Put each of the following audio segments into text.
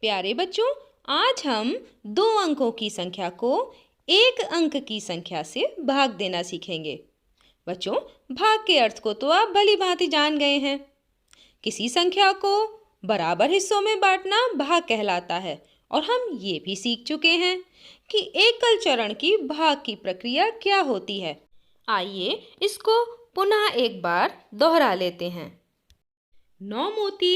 प्यारे बच्चों, आज हम 2 अंकों की संख्या को 1 अंक की संख्या से भाग देना सीखेंगे। बच्चों, भाग के अर्थ को तो आप भली भांति जान गए हैं। किसी संख्या को बराबर हिस्सों में बांटना भाग कहलाता है और हम ये भी सीख चुके हैं कि एकल चरण की भाग की प्रक्रिया क्या होती है। आइए इसको पुनः एक बार दोहरा लेते हैं। 9 मोती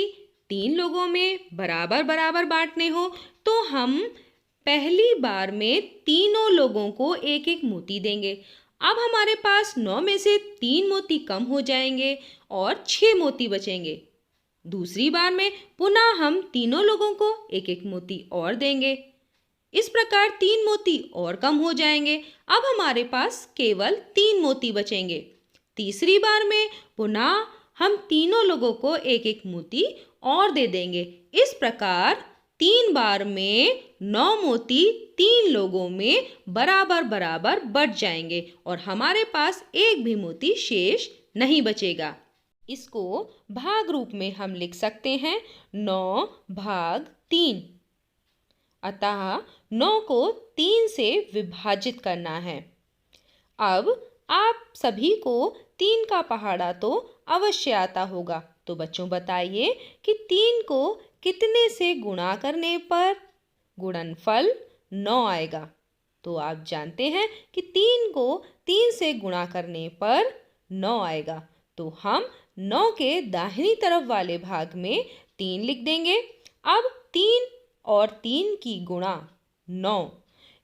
3 लोगों में बराबर बराबर बांटने हो तो हम पहली बार में तीनों लोगों को एक एक मोती देंगे। अब हमारे पास 9 में से 3 मोती कम हो जाएंगे और 6 मोती बचेंगे। दूसरी बार में पुनः हम तीनों लोगों को एक एक मोती और देंगे। इस प्रकार 3 मोती और कम हो जाएंगे। अब हमारे पास केवल 3 मोती बचेंगे। तीसरी बार में पुनः हम तीनों लोगों को एक एक मोती और दे देंगे। इस प्रकार 3 बार में 9 मोती 3 लोगों में बराबर बराबर बट जाएंगे और हमारे पास एक भी मोती शेष नहीं बचेगा। इसको भाग रूप में हम लिख सकते हैं 9 भाग 3। अतः 9 को 3 से विभाजित करना है। अब आप सभी को 3 का पहाड़ा तो अवश्य आता होगा, तो बच्चों बताइए कि 3 को कितने से गुणा करने पर गुणनफल 9 आएगा। तो आप जानते हैं कि 3 को 3 से गुणा करने पर 9 आएगा। तो हम 9 के दाहिनी तरफ वाले भाग में 3 लिख देंगे। अब 3 और 3 की गुणा 9,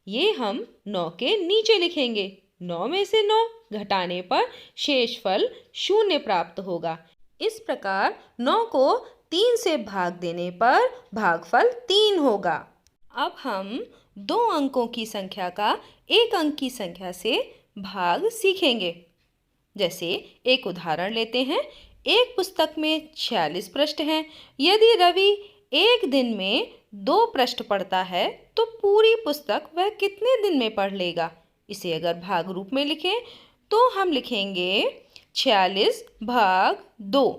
ये हम 9 के नीचे लिखेंगे। 9 में से 9 घटाने पर शेषफल 0 प्राप्त होगा। इस प्रकार 9 को 3 से भाग देने पर भागफल 3 होगा। अब हम 2 अंकों की संख्या का 1 अंक की संख्या से भाग सीखेंगे। जैसे एक उदाहरण लेते हैं। एक पुस्तक में 46 पृष्ठ हैं। यदि रवि एक दिन में 2 पृष्ठ पढ़ता है तो पूरी पुस्तक वह कितने दिन में पढ़ लेगा? इसे अगर भाग रूप में लिखें तो हम लिखेंगे 46 भाग 2,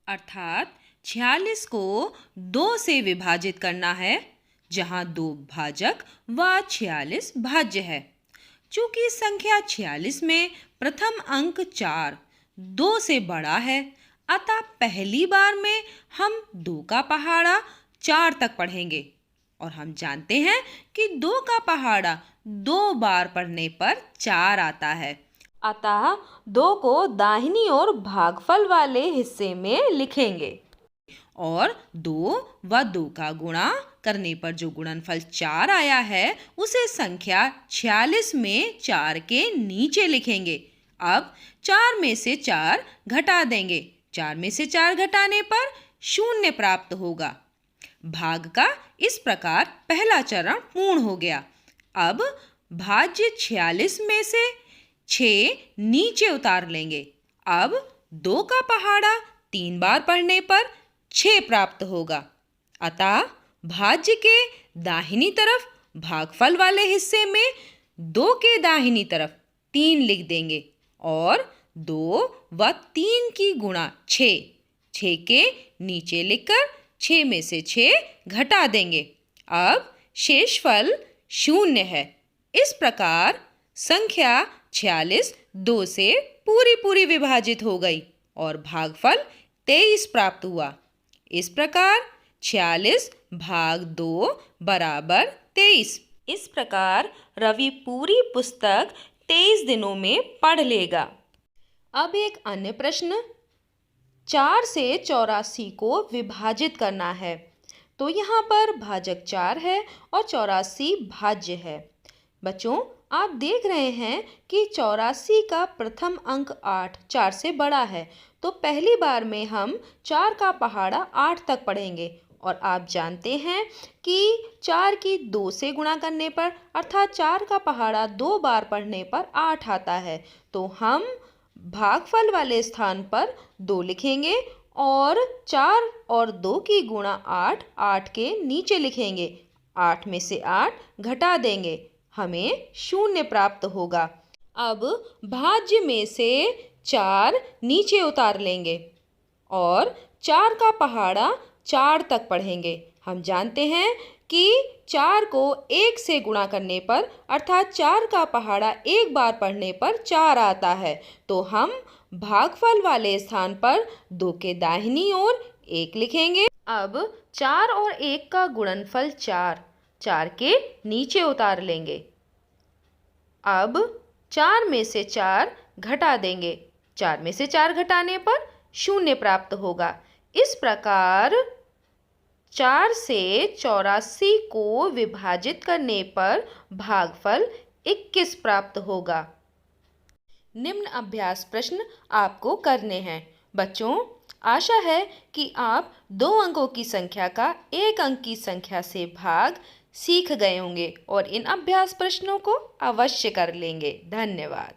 अर्थात 46 को 2 से विभाजित करना है, जहां 2 भाजक व 46 भाज्य है। चूंकि संख्या 46 में प्रथम अंक 4 2 से बड़ा है, अतः पहली बार में हम 2 का पहाड़ा 4 तक पढ़ेंगे और हम जानते हैं कि 2 का पहाड़ा 2 बार पढ़ने पर 4 आता है। अतः 2 को दाहिनी ओर भागफल वाले हिस्से में लिखेंगे और 2 व 2 का गुणा करने पर जो गुणनफल 4 आया है उसे संख्या 46 में 4 के नीचे लिखेंगे। अब 4 में से 4 घटा देंगे। 4 में से 4 घटाने पर 0 प्राप्त होगा। भाग का इस प्रकार पहला चरण पूर्ण हो गया। अब भाज्य 46 में से 6 नीचे उतार लेंगे। अब 2 का पहाड़ा 3 बार पढ़ने पर 6 प्राप्त होगा। अतः भाज्य के दाहिनी तरफ भागफल वाले हिस्से में 2 के दाहिनी तरफ 3 लिख देंगे और 2 व 3 की गुणा 6 के नीचे लिखकर 6 में से 6 घटा देंगे। अब शेषफल 0 है। इस प्रकार संख्या 46 2 से पूरी विभाजित हो गई और भागफल 23 प्राप्त हुआ। इस प्रकार 46 भाग 2 बराबर 23। इस प्रकार रवि पूरी पुस्तक 23 दिनों में पढ़ लेगा। अब एक अन्य प्रश्न, 4 से 84 को विभाजित करना है। तो यहाँ पर भाजक 4 है और 84 भाज्य है। बच्चों, आप देख रहे हैं कि 84 का प्रथम अंक 8 4 से बड़ा है, तो पहली बार में हम 4 का पहाड़ा 8 तक पढ़ेंगे और आप जानते हैं कि 4 की 2 से गुणा करने पर अर्थात 4 का पहाड़ा 2 बार पढ़ने पर 8 आता है। तो हम भागफल वाले स्थान पर 2 लिखेंगे और 4 और 2 की गुणा 8 के नीचे लिखेंगे। 8 में से 8 घटा देंगे, हमें 0 प्राप्त होगा। अब भाज्य में से 4 नीचे उतार लेंगे और 4 का पहाड़ा 4 तक पढ़ेंगे। हम जानते हैं कि 4 को 1 से गुणा करने पर अर्थात 4 का पहाड़ा एक बार पढ़ने पर 4 आता है। तो हम भागफल वाले स्थान पर 2 के दाहिनी ओर 1 लिखेंगे। अब 4 और 1 का गुणनफल 4, 4 के नीचे उतार लेंगे। अब 4 में से 4 घटा देंगे। 4 में से 4 घटाने पर 0 प्राप्त होगा। इस प्रकार 4 से 84 को विभाजित करने पर भागफल 21 प्राप्त होगा। निम्न अभ्यास प्रश्न आपको करने हैं। बच्चों, आशा है कि आप 2 अंकों की संख्या का 1 अंक की संख्या से भाग सीख गए होंगे और इन अभ्यास प्रश्नों को अवश्य कर लेंगे। धन्यवाद।